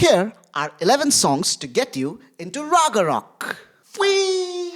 Here are 11 songs to get you into Raga Rock. Whee!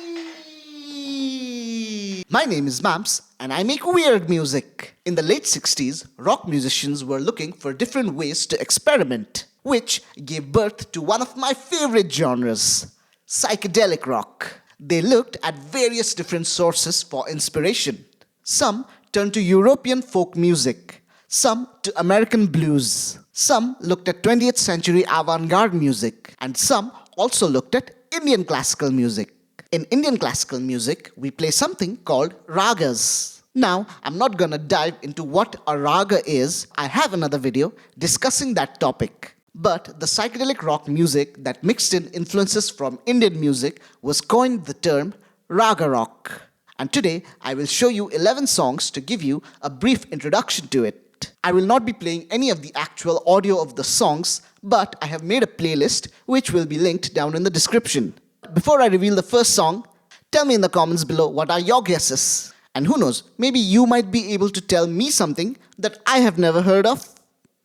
My name is Mams and I make weird music. In the late 60s, rock musicians were looking for different ways to experiment, which gave birth to one of my favorite genres, psychedelic rock. They looked at various different sources for inspiration. Some turned to European folk music, some to American blues, some looked at 20th century avant-garde music, and some also looked at Indian classical music. In Indian classical music, we play something called ragas. Now, I'm not gonna dive into what a raga is. I have another video discussing that topic. But the psychedelic rock music that mixed in influences from Indian music was coined the term Raga Rock. And today, I will show you 11 songs to give you a brief introduction to it. I will not be playing any of the actual audio of the songs, but I have made a playlist which will be linked down in the description. Before I reveal the first song, tell me in the comments below what are your guesses. And who knows, maybe you might be able to tell me something that I have never heard of.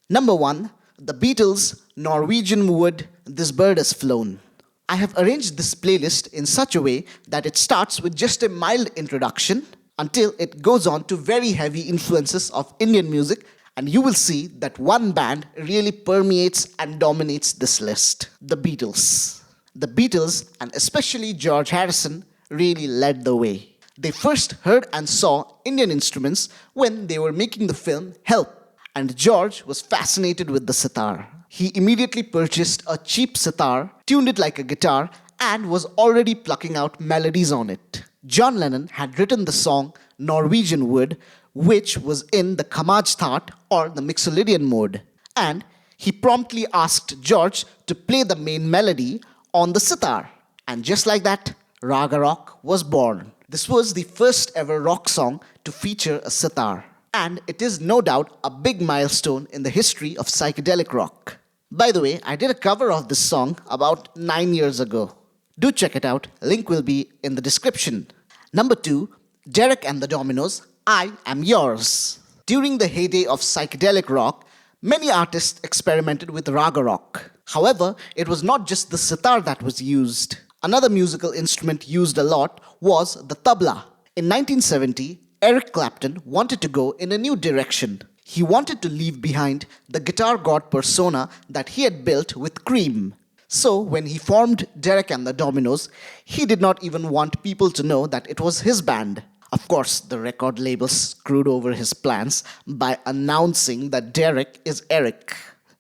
Number 1. The Beatles, Norwegian Wood, This Bird Has Flown. I have arranged this playlist in such a way that it starts with just a mild introduction until it goes on to very heavy influences of Indian music, and you will see that one band really permeates and dominates this list, the Beatles. The Beatles, and especially George Harrison, really led the way. They first heard and saw Indian instruments when they were making the film Help. And George was fascinated with the sitar. He immediately purchased a cheap sitar, tuned it like a guitar, and was already plucking out melodies on it. John Lennon had written the song Norwegian Wood, which was in the Kamaj Thought or the Mixolydian mode. And he promptly asked George to play the main melody on the sitar. And just like that, Raga Rock was born. This was the first ever rock song to feature a sitar. And it is no doubt a big milestone in the history of psychedelic rock. By the way, I did a cover of this song about 9 years ago. Do check it out, link will be in the description. Number 2, Derek and the Dominos, I Am Yours. During the heyday of psychedelic rock, many artists experimented with Raga Rock. However, it was not just the sitar that was used. Another musical instrument used a lot was the tabla. In 1970, Eric Clapton wanted to go in a new direction. He wanted to leave behind the guitar god persona that he had built with Cream. So when he formed Derek and the Dominos, he did not even want people to know that it was his band. Of course, the record label screwed over his plans by announcing that Derek is Eric.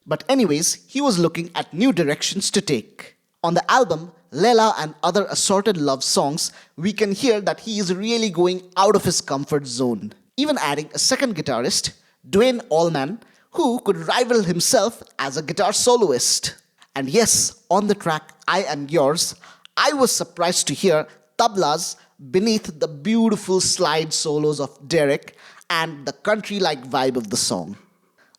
But anyways, he was looking at new directions to take. On the album, Leela and Other Assorted Love Songs, we can hear that he is really going out of his comfort zone. Even adding a second guitarist, Duane Allman, who could rival himself as a guitar soloist. And yes, on the track I Am Yours, I was surprised to hear tablas beneath the beautiful slide solos of Derek and the country-like vibe of the song.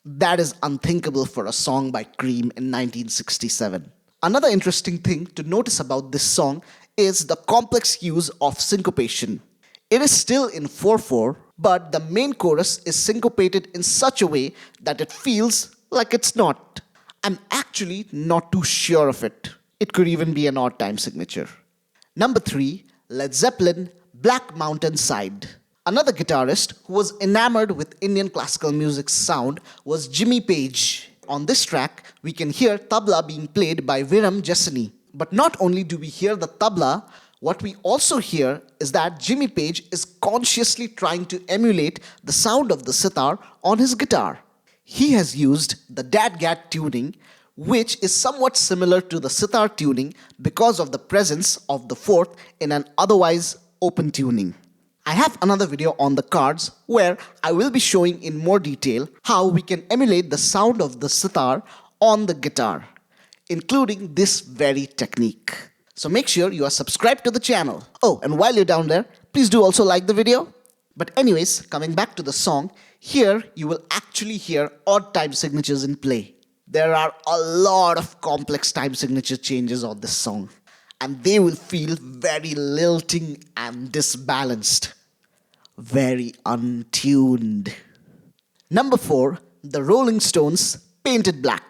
That is unthinkable for a song by Cream in 1967. Another interesting thing to notice about this song is the complex use of syncopation. It is still in 4/4, but the main chorus is syncopated in such a way that it feels like it's not. I'm actually not too sure of it. It could even be an odd time signature. Number 3, Led Zeppelin, Black Mountain Side. Another guitarist who was enamored with Indian classical music's sound was Jimmy Page. On this track, we can hear tabla being played by Viram Jasani. But not only do we hear the tabla, what we also hear is that Jimmy Page is consciously trying to emulate the sound of the sitar on his guitar. He has used the dadgat tuning, which is somewhat similar to the sitar tuning because of the presence of the fourth in an otherwise open tuning. I have another video on the cards where I will be showing in more detail how we can emulate the sound of the sitar on the guitar, including this very technique. So make sure you are subscribed to the channel. Oh, and while you're down there, please do also like the video. But anyways, coming back to the song, here you will actually hear odd time signatures in play. There are a lot of complex time signature changes on this song, and they will feel very lilting and disbalanced, very untuned. Number 4, the Rolling Stones, Painted Black.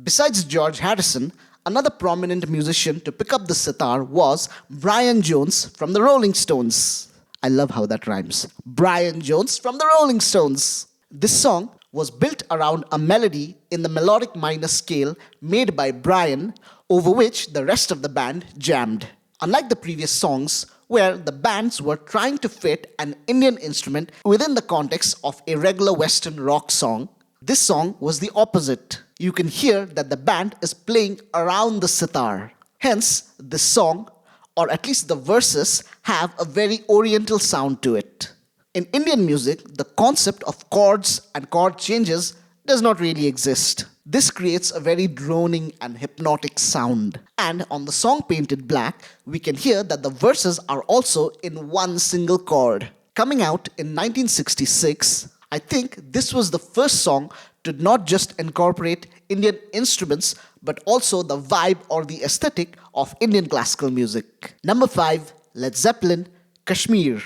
Besides George Harrison, another prominent musician to pick up the sitar was Brian Jones from the Rolling Stones. I love how that rhymes. Brian Jones from the Rolling Stones. This song was built around a melody in the melodic minor scale made by Brian, over which the rest of the band jammed. Unlike the previous songs, where the bands were trying to fit an Indian instrument within the context of a regular Western rock song, this song was the opposite. You can hear that the band is playing around the sitar. Hence, this song, or at least the verses, have a very oriental sound to it. In Indian music, the concept of chords and chord changes does not really exist. This creates a very droning and hypnotic sound. And on the song Painted Black, we can hear that the verses are also in one single chord. Coming out in 1966, I think this was the first song to not just incorporate Indian instruments but also the vibe or the aesthetic of Indian classical music. Number 5, Led Zeppelin, Kashmir.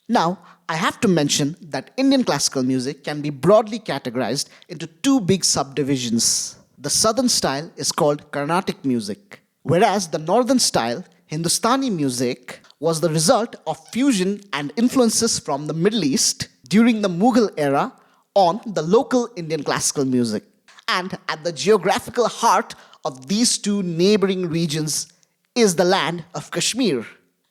Now, I have to mention that Indian classical music can be broadly categorized into two big subdivisions. The southern style is called Carnatic music, whereas the northern style, Hindustani music, was the result of fusion and influences from the Middle East during the Mughal era on the local Indian classical music. And at the geographical heart of these two neighboring regions is the land of Kashmir.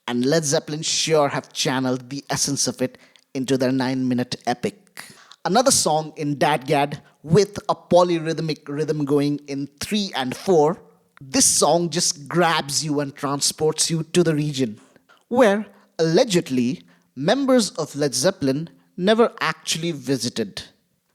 And Led Zeppelin sure have channeled the essence of it into their 9-minute epic. Another song in Dadgad with a polyrhythmic rhythm going in 3 and 4. This song just grabs you and transports you to the region, where allegedly members of Led Zeppelin never actually visited.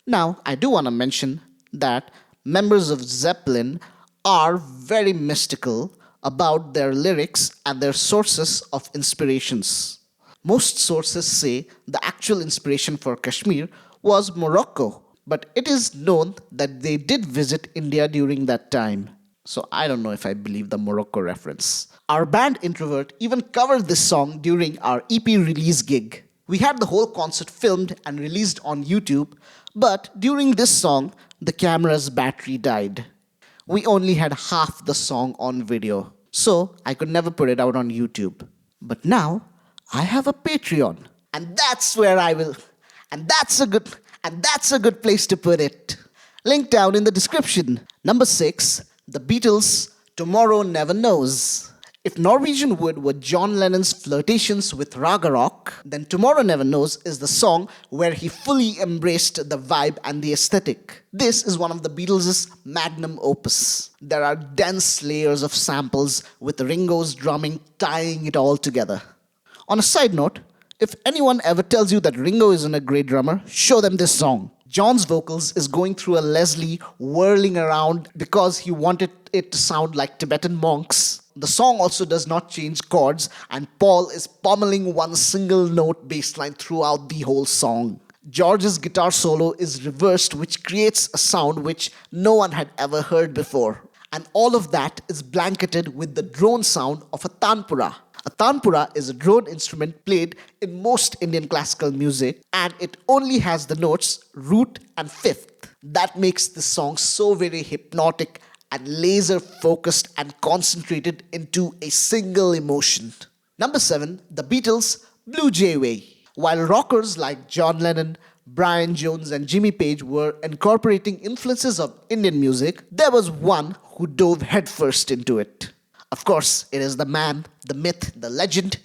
Now, I do want to mention that members of Zeppelin are very mystical about their lyrics and their sources of inspirations. Most sources say the actual inspiration for Kashmir was Morocco, but it is known that they did visit India during that time. So I don't know if I believe the Morocco reference. Our band Introvert even covered this song during our EP release gig. We had the whole concert filmed and released on YouTube, but during this song, the camera's battery died. We only had half the song on video, so I could never put it out on YouTube. But now, I have a Patreon, and that's where I will, and that's a good place to put it. Link down in the description. Number 6, The Beatles, Tomorrow Never Knows. If Norwegian Wood were John Lennon's flirtations with Raga Rock, then Tomorrow Never Knows is the song where he fully embraced the vibe and the aesthetic. This is one of the Beatles' magnum opus. There are dense layers of samples with Ringo's drumming tying it all together. On a side note, if anyone ever tells you that Ringo isn't a great drummer, show them this song. John's vocals is going through a Leslie, whirling around because he wanted it to sound like Tibetan monks. The song also does not change chords, and Paul is pummeling one single note bass line throughout the whole song. George's guitar solo is reversed, which creates a sound which no one had ever heard before. And all of that is blanketed with the drone sound of a tanpura. A tanpura is a drone instrument played in most Indian classical music, and it only has the notes root and fifth. That makes the song so very hypnotic and laser focused and concentrated into a single emotion. Number 7, The Beatles, Blue Jay Way. While rockers like John Lennon, Brian Jones and Jimmy Page were incorporating influences of Indian music, there was one who dove headfirst into it. Of course, it is the man, the myth, the legend,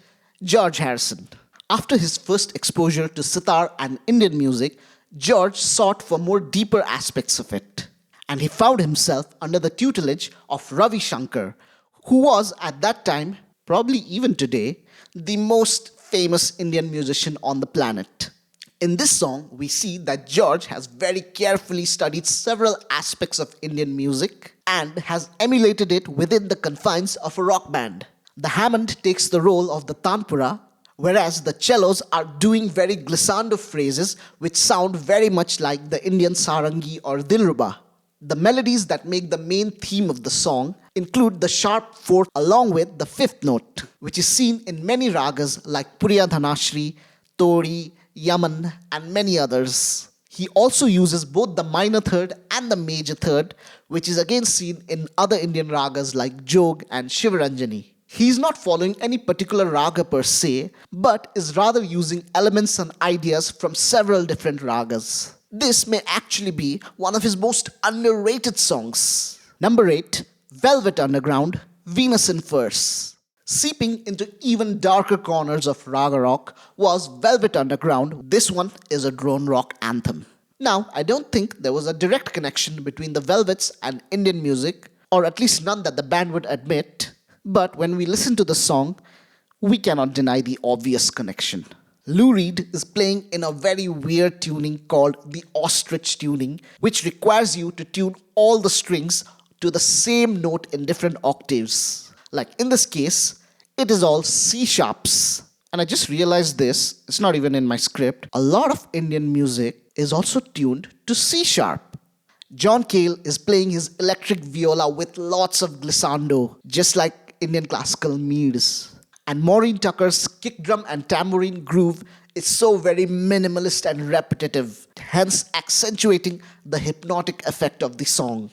George Harrison. After his first exposure to sitar and Indian music, George sought for more deeper aspects of it. And he found himself under the tutelage of Ravi Shankar, who was at that time, probably even today, the most famous Indian musician on the planet. In this song, we see that George has very carefully studied several aspects of Indian music and has emulated it within the confines of a rock band. The Hammond takes the role of the tanpura, whereas the cellos are doing very glissando phrases which sound very much like the Indian sarangi or dilruba. The melodies that make the main theme of the song include the sharp fourth along with the fifth note, which is seen in many ragas like Puriya Dhanashri, Tori, Yaman, and many others. he also uses both the minor third and the major third, which is again seen in other Indian ragas like Jog and Shivaranjani. He's not following any particular raga per se, but is rather using elements and ideas from several different ragas. This may actually be one of his most underrated songs. Number 8, Velvet Underground, Venus in Furs. Seeping into even darker corners of Raga Rock was Velvet Underground. This one is a drone rock anthem. Now, I don't think there was a direct connection between the Velvets and Indian music, or at least none that the band would admit, but when we listen to the song, we cannot deny the obvious connection. Lou Reed is playing in a very weird tuning called the ostrich tuning, which requires you to tune all the strings to the same note in different octaves. Like in this case, it is all C sharps. And I just realized this, it's not even in my script. A lot of Indian music is also tuned to C sharp. John Cale is playing his electric viola with lots of glissando, just like Indian classical meads. And Maureen Tucker's kick drum and tambourine groove is so very minimalist and repetitive, hence accentuating the hypnotic effect of the song.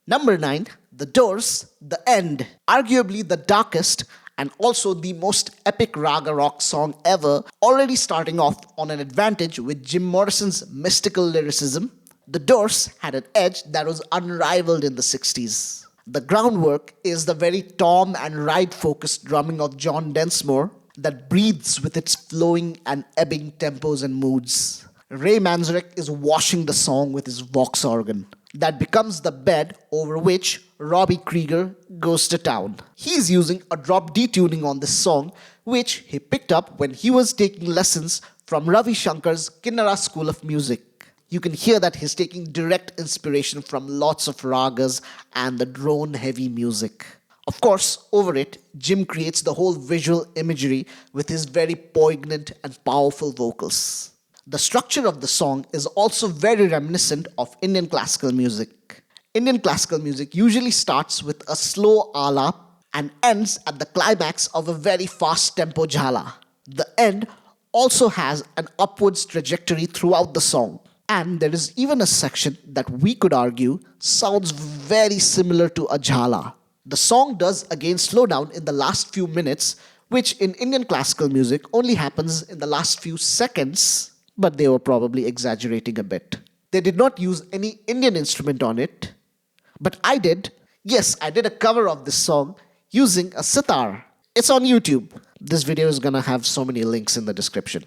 Number 9, The Doors, The End. Arguably the darkest and also the most epic Raga Rock song ever, already starting off on an advantage with Jim Morrison's mystical lyricism. The Doors had an edge that was unrivaled in the 60s. The groundwork is the very tom and ride-focused drumming of John Densmore that breathes with its flowing and ebbing tempos and moods. Ray Manzarek is washing the song with his Vox organ that becomes the bed over which Robbie Krieger goes to town. He's using a drop D tuning on this song, which he picked up when he was taking lessons from Ravi Shankar's Kinnara School of Music. You can hear that he's taking direct inspiration from lots of ragas and the drone-heavy music. Of course, over it, Jim creates the whole visual imagery with his very poignant and powerful vocals. The structure of the song is also very reminiscent of Indian classical music. Indian classical music usually starts with a slow alap and ends at the climax of a very fast tempo jhala. The end also has an upwards trajectory throughout the song. And there is even a section that we could argue sounds very similar to a jhala. The song does again slow down in the last few minutes, which in Indian classical music only happens in the last few seconds, but they were probably exaggerating a bit. They did not use any Indian instrument on it, but I did. Yes, I did a cover of this song using a sitar. It's on YouTube. This video is gonna have so many links in the description.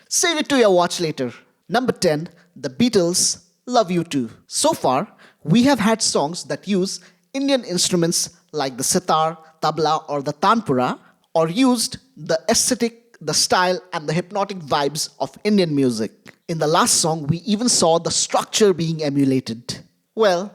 Save it to your watch later. Number 10, The Beatles, Love You Too. So far, we have had songs that use Indian instruments like the sitar, tabla or the tanpura, or used the aesthetic, the style and the hypnotic vibes of Indian music. In the last song, we even saw the structure being emulated. Well,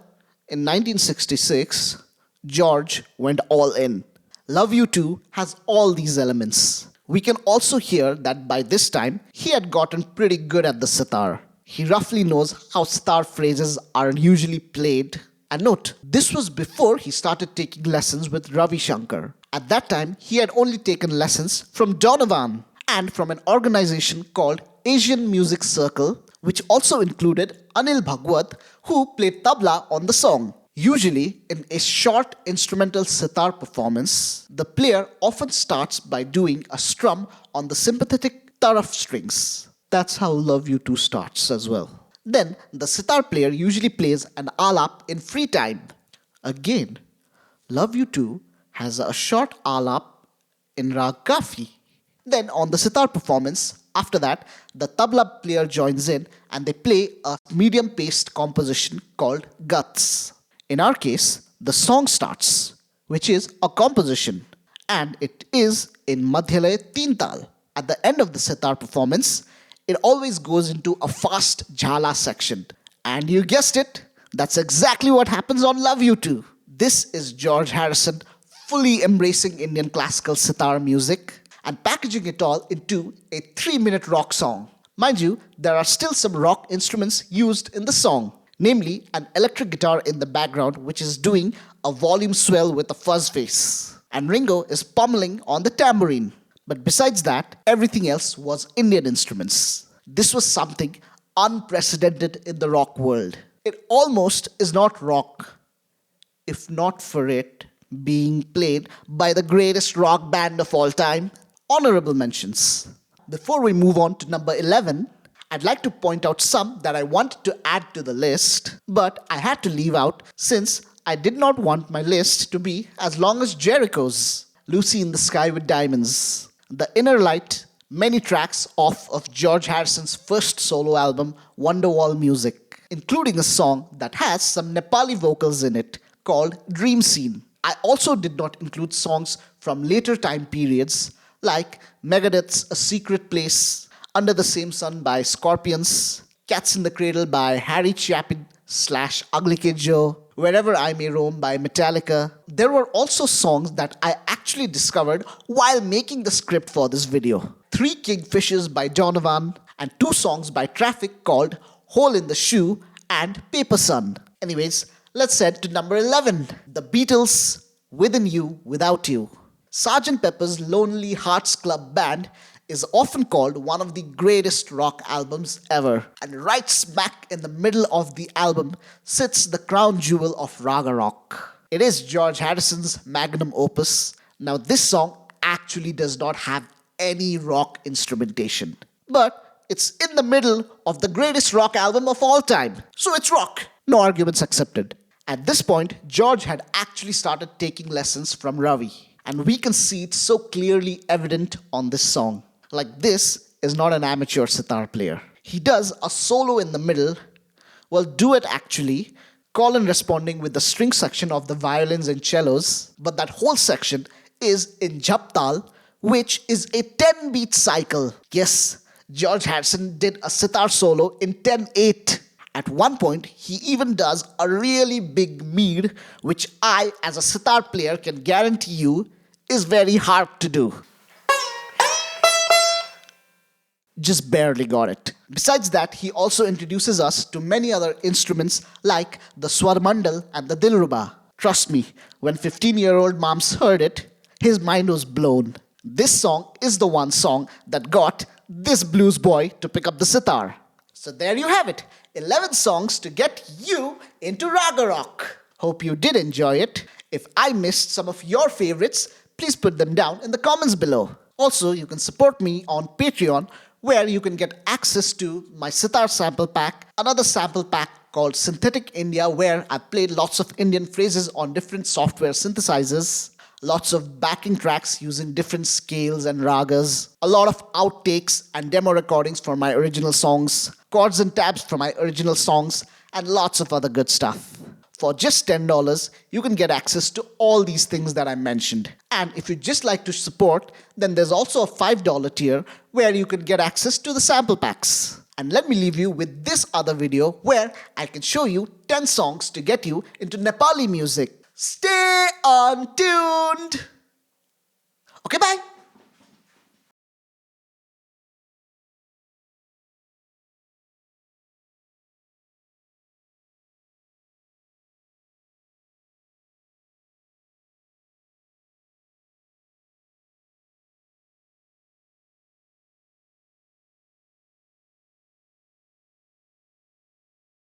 in 1966, George went all in. Love You Too has all these elements. We can also hear that by this time, he had gotten pretty good at the sitar. He roughly knows how sitar phrases are usually played. And note, this was before he started taking lessons with Ravi Shankar. At that time, he had only taken lessons from Donovan and from an organization called Asian Music Circle, which also included Anil Bhagwat, who played tabla on the song. Usually, in a short instrumental sitar performance, the player often starts by doing a strum on the sympathetic taraf strings. That's how Love You Too starts as well. Then, the sitar player usually plays an alap in free time. Again, Love You Too has a short alap in Rag Kafi. Then, on the sitar performance, after that, the tabla player joins in and they play a medium-paced composition called Guts. In our case, the song starts, which is a composition, and it is in Madhyalaya Teen Tal. At the end of the sitar performance, it always goes into a fast jhala section. And you guessed it, that's exactly what happens on Love You Too. This is George Harrison fully embracing Indian classical sitar music and packaging it all into a 3-minute rock song. Mind you, there are still some rock instruments used in the song, namely an electric guitar in the background which is doing a volume swell with a fuzz face. And Ringo is pummeling on the tambourine. But besides that, everything else was Indian instruments. This was something unprecedented in the rock world. It almost is not rock, if not for it being played by the greatest rock band of all time. Honourable mentions. Before we move on to number 11, I'd like to point out some that I wanted to add to the list, but I had to leave out since I did not want my list to be as long as Jericho's. Lucy in the Sky with Diamonds, The Inner Light, many tracks off of George Harrison's first solo album, Wonderwall Music, including a song that has some Nepali vocals in it called Dream Scene. I also did not include songs from later time periods like Megadeth's A Secret Place, Under the Same Sun by Scorpions, Cats in the Cradle by Harry Chapin / Ugly Kid Joe, Wherever I May Roam by Metallica. There were also songs that I actually discovered while making the script for this video. 3 Kingfishers by Donovan, and 2 songs by Traffic called Hole in the Shoe and Paper Sun. Anyways, let's head to number 11, The Beatles, Within You, Without You. Sgt. Pepper's Lonely Hearts Club Band is often called one of the greatest rock albums ever. And right smack in the middle of the album sits the crown jewel of Raga Rock. It is George Harrison's magnum opus. Now this song actually does not have any rock instrumentation, but it's in the middle of the greatest rock album of all time. So it's rock. No arguments accepted. At this point, George had actually started taking lessons from Ravi, and we can see it so clearly evident on this song. Like, this is not an amateur sitar player. He does a solo in the middle, well, duet actually, Colin responding with the string section of the violins and cellos, but that whole section is in Japtal, which is a 10-beat cycle. Yes, George Harrison did a sitar solo in 10/8. At one point, he even does a really big mead, which I, as a sitar player, can guarantee you is very hard to do. Just barely got it. Besides that, he also introduces us to many other instruments like the Swarmandal and the Dilruba. Trust me, when 15-year-old Mams heard it, his mind was blown. This song is the one song that got this blues boy to pick up the sitar. So there you have it, 11 songs to get you into Raga Rock. Hope you did enjoy it. If I missed some of your favorites, please put them down in the comments below. Also, you can support me on Patreon, where you can get access to my sitar sample pack, another sample pack called Synthetic India, where I played lots of Indian phrases on different software synthesizers, lots of backing tracks using different scales and ragas, a lot of outtakes and demo recordings for my original songs, chords and tabs for my original songs, and lots of other good stuff. For just $10, you can get access to all these things that I mentioned. And if you just like to support, then there's also a $5 tier where you can get access to the sample packs. And let me leave you with this other video where I can show you 10 songs to get you into Nepali music. Stay untuned! Okay, bye!